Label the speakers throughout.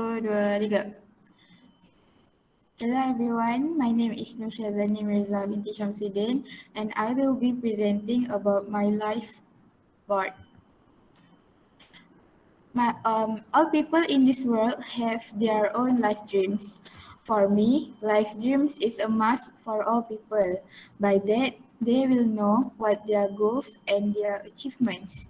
Speaker 1: Dua, tiga. Hello everyone, my name is Syazanie Mirza binti Shamsuddin and I will be presenting about my life board. All people in this world have their own life dreams. For me, life dreams is a must for all people. By that, they will know what their goals and their achievements.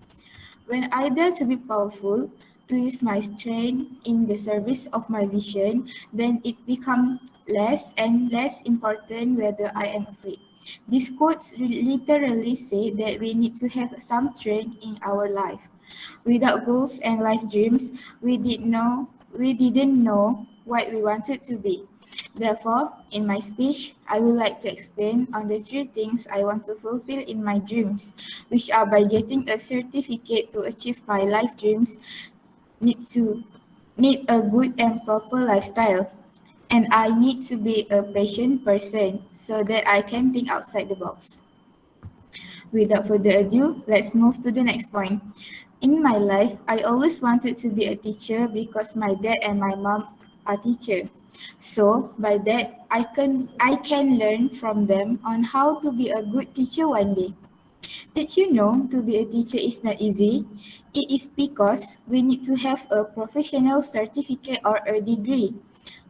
Speaker 1: When I dare to be powerful, to use my strength in the service of my vision, then it becomes less and less important whether I am afraid. These quotes literally say that we need to have some strength in our life. Without goals and life dreams, we didn't know what we wanted to be. Therefore, in my speech, I would like to explain on the three things I want to fulfill in my dreams, which are by getting a certificate to achieve my life dreams, need a good and proper lifestyle, and I need to be a patient person so that I can think outside the box. Without further ado, let's move to the next point. In my life, I always wanted to be a teacher because my dad and my mom are teachers. So by that, I can learn from them on how to be a good teacher one day. Did you know to be a teacher is not easy? It is because we need to have a professional certificate or a degree.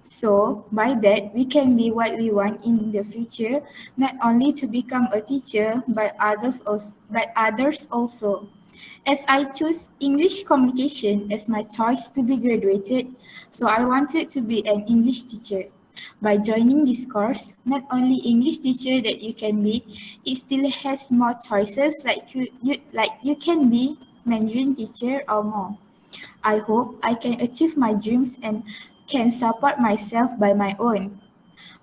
Speaker 1: So by that, we can be what we want in the future, not only to become a teacher, but others also. As I chose English communication as my choice to be graduated, so I wanted to be an English teacher. By joining this course, not only English teacher that you can be, it still has more choices like you can be Mandarin teacher or more. I hope I can achieve my dreams and can support myself by my own.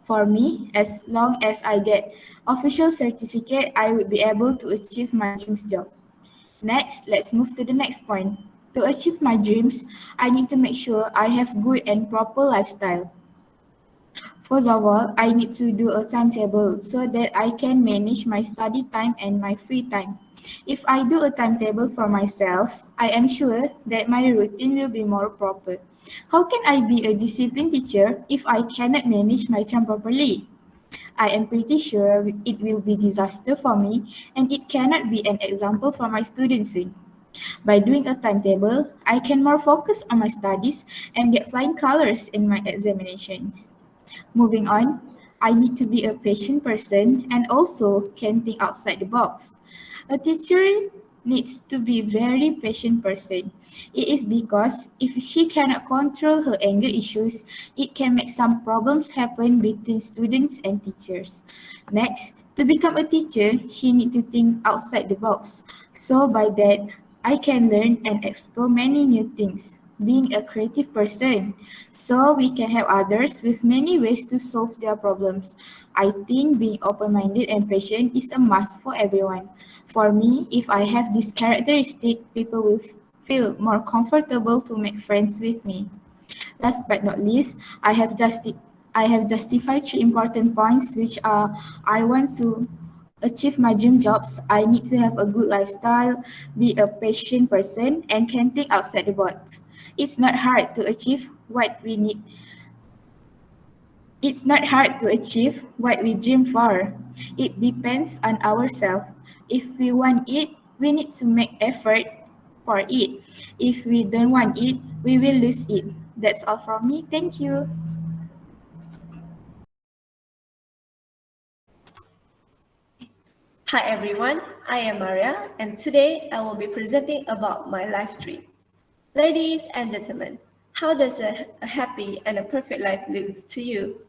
Speaker 1: For me, as long as I get official certificate, I would be able to achieve my dreams job. Next, let's move to the next point. To achieve my dreams, I need to make sure I have good and proper lifestyle. First of all, I need to do a timetable so that I can manage my study time and my free time. If I do a timetable for myself, I am sure that my routine will be more proper. How can I be a disciplined teacher if I cannot manage my time properly? I am pretty sure it will be disaster for me and it cannot be an example for my students soon. By doing a timetable, I can more focus on my studies and get flying colors in my examinations. Moving on, I need to be a patient person and also can think outside the box. A teacher needs to be very patient person. It is because if she cannot control her anger issues, it can make some problems happen between students and teachers. Next, to become a teacher, she needs to think outside the box. So by that, I can learn and explore many new things, being a creative person, so we can help others with many ways to solve their problems. I think being open-minded and patient is a must for everyone. For me, if I have this characteristic, people will feel more comfortable to make friends with me. Last but not least, I have justified three important points which are I want to achieve my dream jobs, I need to have a good lifestyle, be a patient person, and can think outside the box. It's not hard to achieve what we need. It's not hard to achieve what we dream for. It depends on ourselves. If we want it, we need to make effort for it. If we don't want it, we will lose it. That's all from me. Thank you.
Speaker 2: Hi everyone, I am Maria and today I will be presenting about my life dream. Ladies and gentlemen, how does a happy and a perfect life look to you?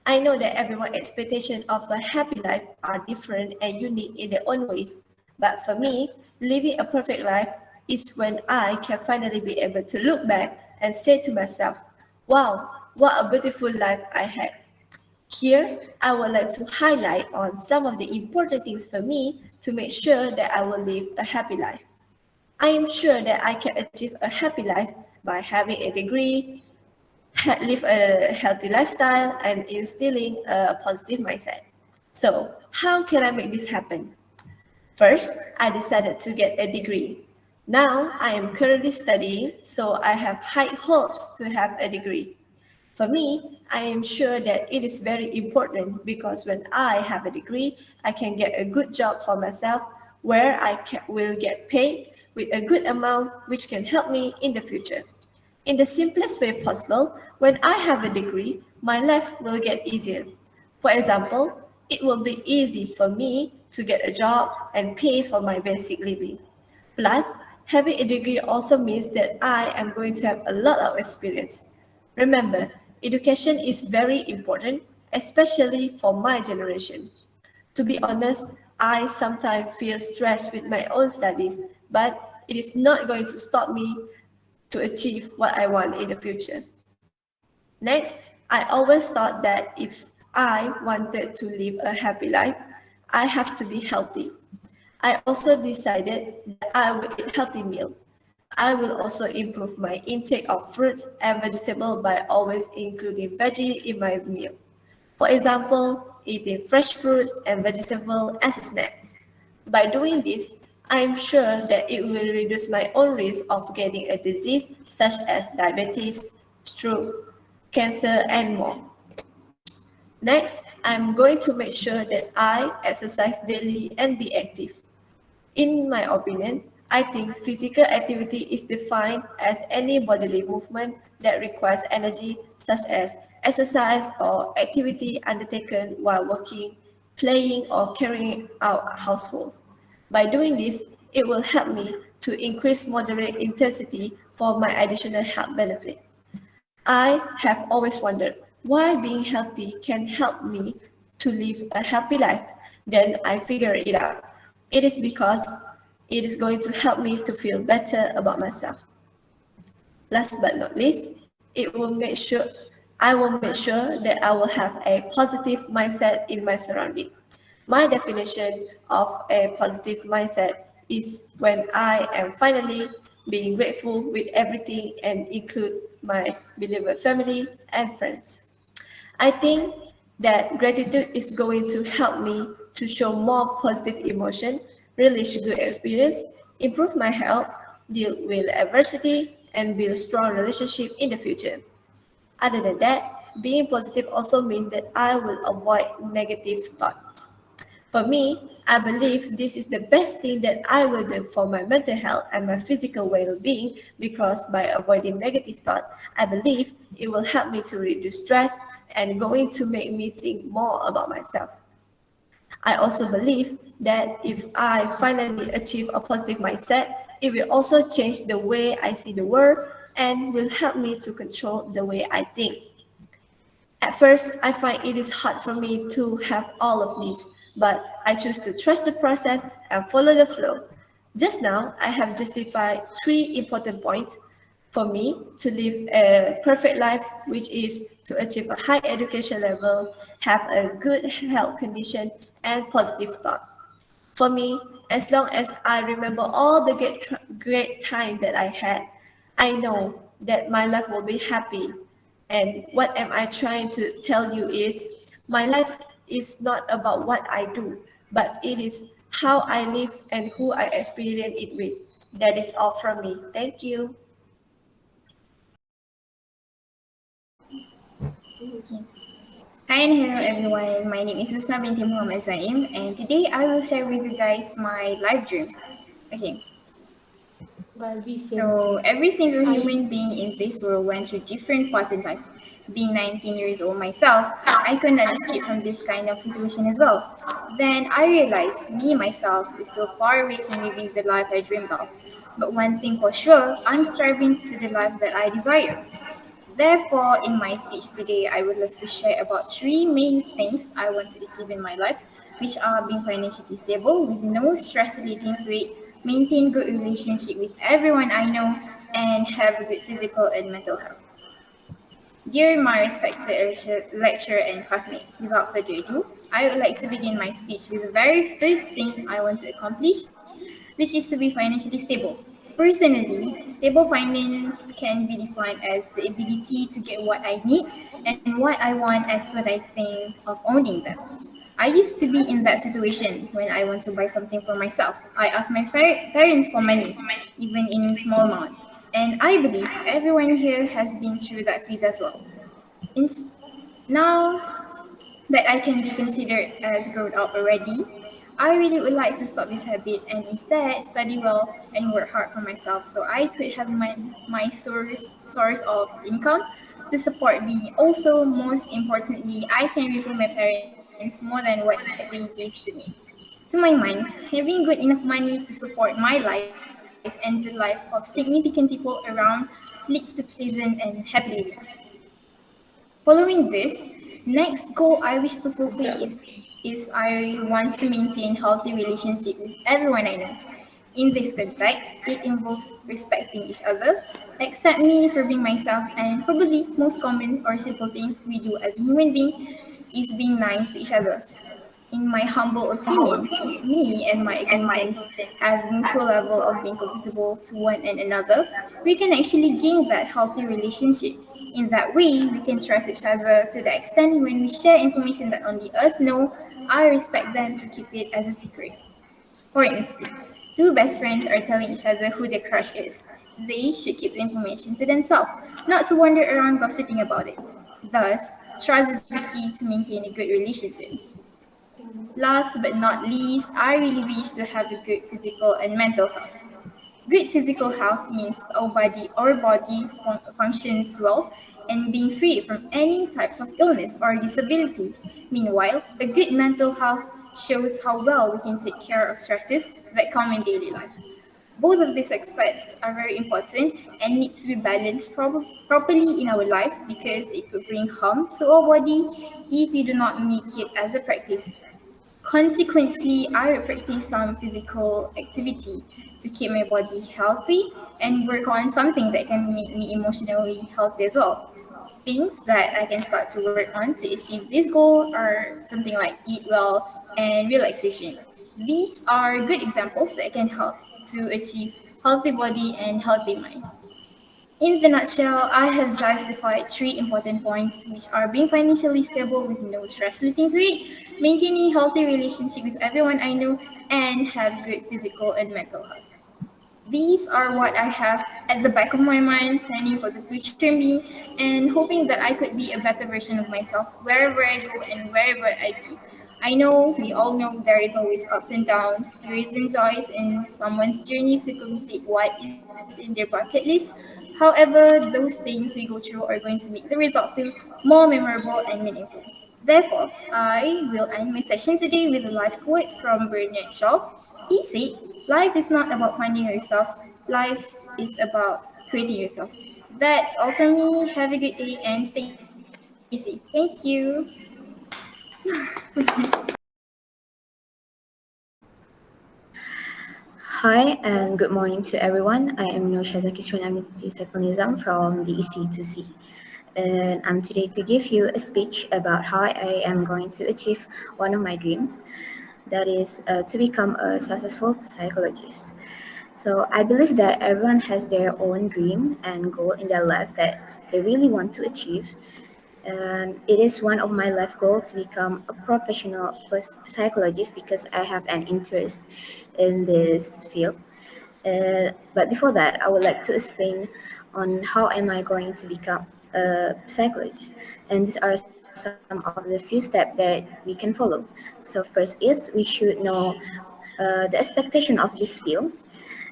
Speaker 2: I know that everyone's expectations of a happy life are different and unique in their own ways, but for me, living a perfect life is when I can finally be able to look back and say to myself, wow, what a beautiful life I had. Here, I would like to highlight on some of the important things for me to make sure that I will live a happy life. I am sure that I can achieve a happy life by having a degree, live a healthy lifestyle, and instilling a positive mindset. So, how can I make this happen? First, I decided to get a degree. Now I am currently studying, so I have high hopes to have a degree. For me, I am sure that it is very important because when I have a degree, I can get a good job for myself where will get paid with a good amount which can help me in the future. In the simplest way possible, when I have a degree, my life will get easier. For example, it will be easy for me to get a job and pay for my basic living. Plus, having a degree also means that I am going to have a lot of experience. Remember, education is very important, especially for my generation. To be honest, I sometimes feel stressed with my own studies, but it is not going to stop me to achieve what I want in the future. Next, I always thought that if I wanted to live a happy life, I have to be healthy. I also decided that I will eat healthy meal. I will also improve my intake of fruits and vegetables by always including veggie in my meal. For example, eating fresh fruit and vegetable as snacks. By doing this, I am sure that it will reduce my own risk of getting a disease such as diabetes, stroke, cancer, and more. Next, I'm going to make sure that I exercise daily and be active. In my opinion, I think physical activity is defined as any bodily movement that requires energy, such as exercise or activity undertaken while working, playing, or carrying out households. By doing this, it will help me to increase moderate intensity for my additional health benefit. I have always wondered why being healthy can help me to live a happy life. Then I figured it out. It is because it is going to help me to feel better about myself. Last but not least, I will make sure that I will have a positive mindset in my surrounding. My definition of a positive mindset is when I am finally being grateful with everything and include my beloved family and friends. I think that gratitude is going to help me to show more positive emotion, relish good experience, improve my health, deal with adversity, and build strong relationship in the future. Other than that, being positive also means that I will avoid negative thoughts. For me, I believe this is the best thing that I will do for my mental health and my physical well-being because by avoiding negative thought, I believe it will help me to reduce stress and going to make me think more about myself. I also believe that if I finally achieve a positive mindset, it will also change the way I see the world and will help me to control the way I think. At first, I find it is hard for me to have all of these, but I choose to trust the process and follow the flow. Just now, I have justified three important points for me to live a perfect life, which is to achieve a high education level, have a good health condition, and positive thought. For me, as long as I remember all the great time that I had, I know that my life will be happy. And what am I trying to tell you is my life is not about what I do, but it is how I live and who I experience it with. That is all from me. Thank you.
Speaker 1: Hi and hello everyone. My name is Husna binti Muhammad Zaim, and today I will share with you guys my life dream. Okay, so every single human being in this world went through different parts in life. Being 19 years old myself, I could not escape from this kind of situation as well. Then I realized me myself is still far away from living the life I dreamed of. But one thing for sure, I'm striving to the life that I desire. Therefore, in my speech today, I would love to share about three main things I want to achieve in my life, which are being financially stable with no stress relating to it, maintain good relationship with everyone I know, and have a good physical and mental health. Dear my respected lecturer and classmate, without further ado, I would like to begin my speech with the very first thing I want to accomplish, which is to be financially stable. Personally, stable finance can be defined as the ability to get what I need and what I want as soon as I think of owning them.
Speaker 3: I used to be in that situation when I want to buy something for myself. I ask my parents for money, even in small amount. And I believe everyone here has been through that phase as well. In, now that I can be considered as grown up already, I really would like to stop this habit and instead study well and work hard for myself so I could have my source of income to support me. Also, most importantly, I can repay my parents more than what they gave to me. To my mind, having good enough money to support my life and the life of significant people around leads to pleasant and happy living. Following this, next goal I wish to fulfill is I want to maintain healthy relationship with everyone I know. In this context, it involves respecting each other, accept me for being myself, and probably most common or simple things we do as a human being is being nice to each other. In my humble opinion, if me and my acquaintance have mutual level of being visible to one and another, we can actually gain that healthy relationship. In that way, we can trust each other to the extent when we share information that only us know, I respect them to keep it as a secret. For instance, two best friends are telling each other who their crush is. They should keep the information to themselves, not to wander around gossiping about it. Thus, trust is the key to maintain a good relationship. Last but not least, I really wish to have a good physical and mental health. Good physical health means our body functions well and being free from any types of illness or disability. Meanwhile, a good mental health shows how well we can take care of stresses that come in daily life. Both of these aspects are very important and need to be balanced properly in our life because it could bring harm to our body if we do not make it as a practice. Consequently, I will practice some physical activity to keep my body healthy and work on something that can make me emotionally healthy as well. Things that I can start to work on to achieve this goal are something like eat well and relaxation. These are good examples that can help to achieve healthy body and healthy mind. In the nutshell, I have justified three important points, which are being financially stable with no stress leading to it, maintaining healthy relationship with everyone I know, and have good physical and mental health. These are what I have at the back of my mind, planning for the future me, and hoping that I could be a better version of myself wherever I go and wherever I be. I know we all know there is always ups and downs, tears and joys in someone's journey to complete what is in their bucket list. However, those things we go through are going to make the result feel more memorable and meaningful. Therefore, I will end my session today with a life quote from Bernard Shaw. He said, life is not about finding yourself, life is about creating yourself. That's all from me. Have a good day and stay safe. Thank you.
Speaker 4: Hi and good morning to everyone. I am Nur Shazaki Sronamiti Saifunizam from the EC2C. And I'm today to give you a speech about how I am going to achieve one of my dreams, that is to become a successful psychologist. So I believe that everyone has their own dream and goal in their life that they really want to achieve. And it is one of my life goals to become a professional psychologist because I have an interest in this field. But before that, I would like to explain on how am I going to become a psychologist. And these are some of the few steps that we can follow. So first is we should know the expectation of this field.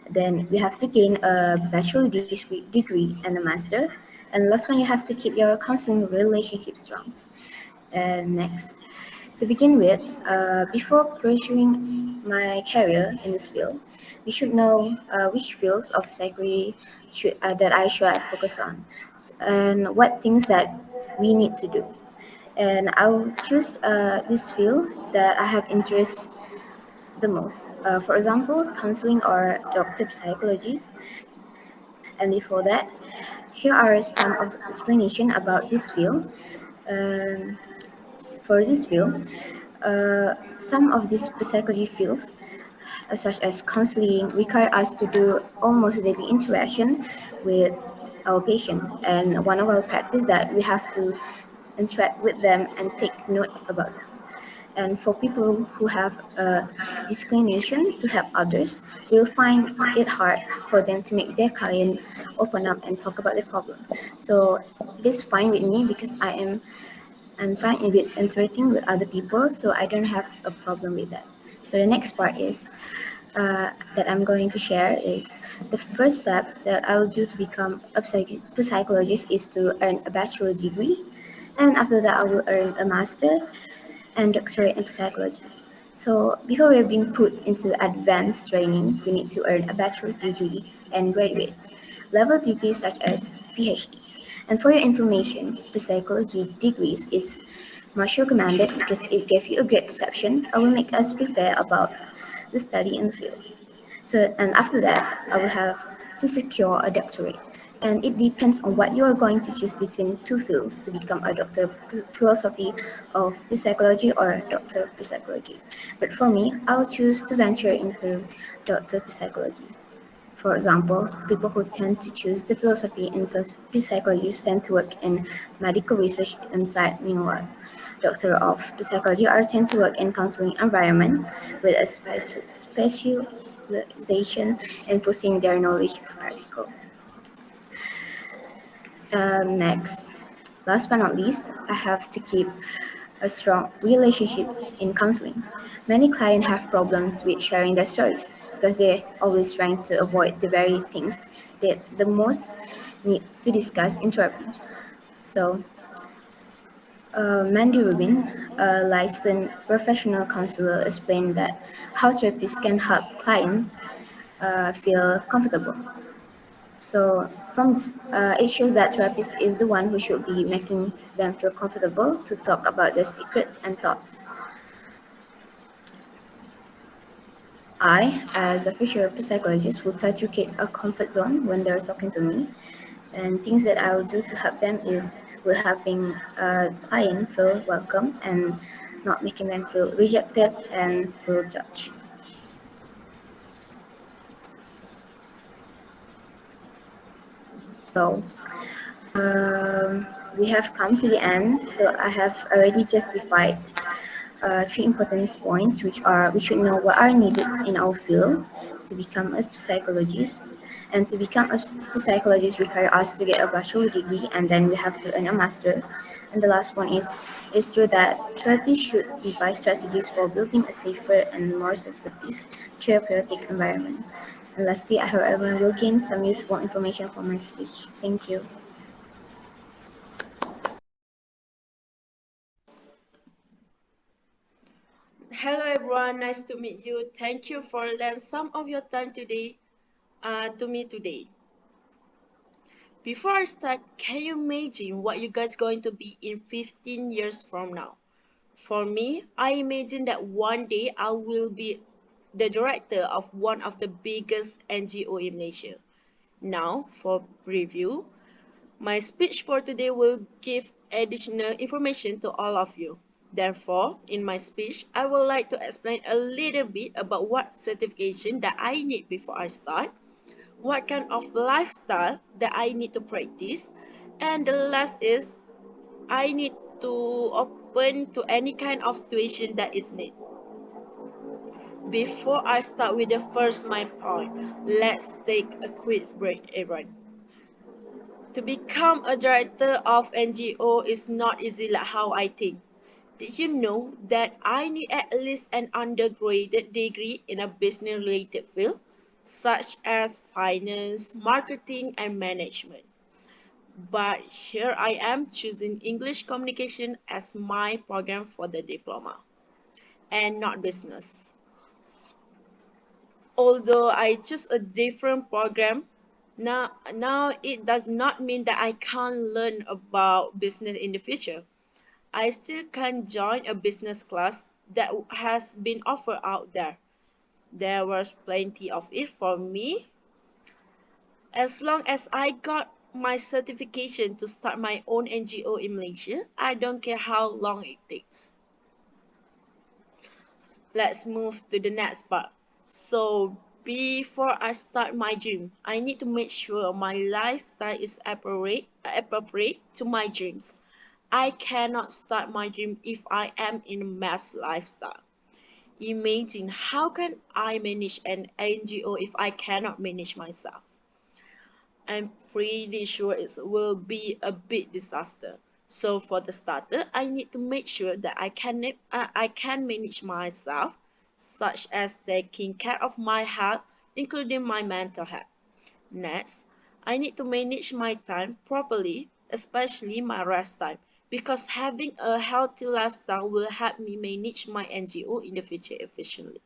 Speaker 4: Then we have to gain a bachelor degree and a master. And last one, you have to keep your counseling relationship strong. And next, to begin with, before pursuing my career in this field, we should know which fields of psychology that I should focus on and what things that we need to do. And I'll choose this field that I have interest the most. For example, counseling or doctor psychologists. And before that, here are some of the explanation about this field. Um, for this field, some of these psychology fields, such as counseling, require us to do almost daily interaction with our patient. And one of our practice that we have to interact with them and take note about them. And for people who have a disinclination to help others, will find it hard for them to make their client open up and talk about their problem. So it is fine with me because I'm fine with interacting with other people, so I don't have a problem with that. So the next part is that I'm going to share is the first step that I will do to become a psychologist is to earn a bachelor degree, and after that I will earn a master and doctorate in psychology. So before we're being put into advanced training, we need to earn a bachelor's degree and graduate level degrees such as PhDs. And for your information, psychology degrees is much recommended because it gives you a great perception and will make us prepare about the study in the field. So, and after that, I will have to secure a doctorate. And it depends on what you are going to choose between two fields to become a doctor of philosophy of psychology or doctor of psychology. But for me, I'll choose to venture into doctor of psychology. For example, people who tend to choose the philosophy and psychologists tend to work in medical research inside. Meanwhile, doctor of psychology are tend to work in counseling environment with a specialization in putting their knowledge to practical. Next, last but not least, I have to keep a strong relationships in counseling. Many clients have problems with sharing their stories because they're always trying to avoid the very things that the most need to discuss in therapy. So, Mandy Rubin, a licensed professional counselor, explained that how therapists can help clients feel comfortable. So from this, it shows that therapist is the one who should be making them feel comfortable to talk about their secrets and thoughts. I, as a future psychologist, will try to create a comfort zone when they're talking to me. And things that I'll do to help them is will helping a client feel welcome and not making them feel rejected and feel judged. So we have come to the end. So I have already justified three important points, which are we should know what are needed in our field to become a psychologist. And to become a psychologist require us to get a bachelor degree and then we have to earn a master. And the last one is it's true that therapists should devise strategies for building a safer and more supportive therapeutic environment. And lastly, I hope everyone will gain some useful information from my speech. Thank you.
Speaker 5: Hello everyone, nice to meet you. Thank you for lending some of your time today to me today. Before I start, can you imagine what you guys going to be in 15 years from now? For me, I imagine that one day I will be the director of one of the biggest NGO in Malaysia. Now, for review, my speech for today will give additional information to all of you. Therefore, in my speech, I would like to explain a little bit about what certification that I need before I start, what kind of lifestyle that I need to practice, and the last is I need to open to any kind of situation that is need. Before I start with the first my point, let's take a quick break, everyone. To become a director of NGO is not easy like how I think. Did you know that I need at least an undergraduate degree in a business related field, such as finance, marketing, and management? But here I am choosing English communication as my program for the diploma, and not business. Although I choose a different program, now it does not mean that I can't learn about business in the future. I still can join a business class that has been offered out there. There was plenty of it for me. As long as I got my certification to start my own NGO in Malaysia, I don't care how long it takes. Let's move to the next part. So, before I start my dream, I need to make sure my lifestyle is appropriate to my dreams. I cannot start my dream if I am in a mess lifestyle. Imagine how can I manage an NGO if I cannot manage myself? I'm pretty sure it will be a big disaster. So for the starter, I need to make sure that I can manage myself, such as taking care of my health, including my mental health. Next, I need to manage my time properly, especially my rest time, because having a healthy lifestyle will help me manage my NGO in the future efficiently.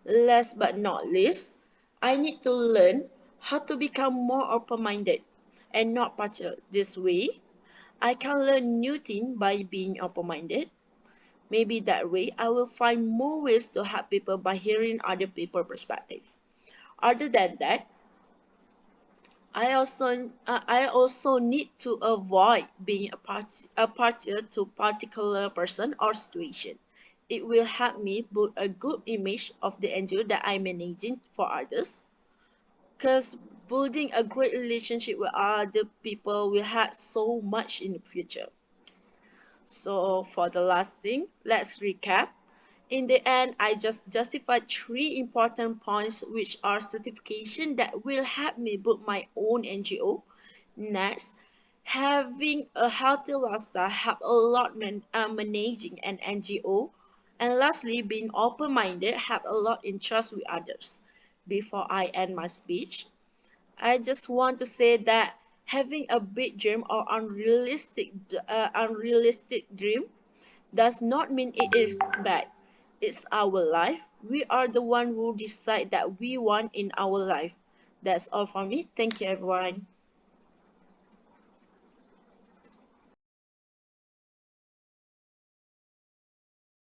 Speaker 5: Last but not least, I need to learn how to become more open-minded and not partial. This way, I can learn new things by being open-minded. Maybe that way I will find more ways to help people by hearing other people's perspective. Other than that, I also need to avoid being a partial to particular person or situation. It will help me build a good image of the NGO that I'm managing for others. Because building a great relationship with other people will help so much in the future. So for the last thing, let's recap. In the end, I just justified three important points, which are certification that will help me build my own NGO. Next, having a healthy lifestyle help a lot managing an NGO. And lastly, being open-minded help a lot in trust with others. Before I end my speech, I just want to say that having a big dream or unrealistic dream does not mean it is bad. It's our life. We are the one who decide that we want in our life. That's all from me. Thank you, everyone.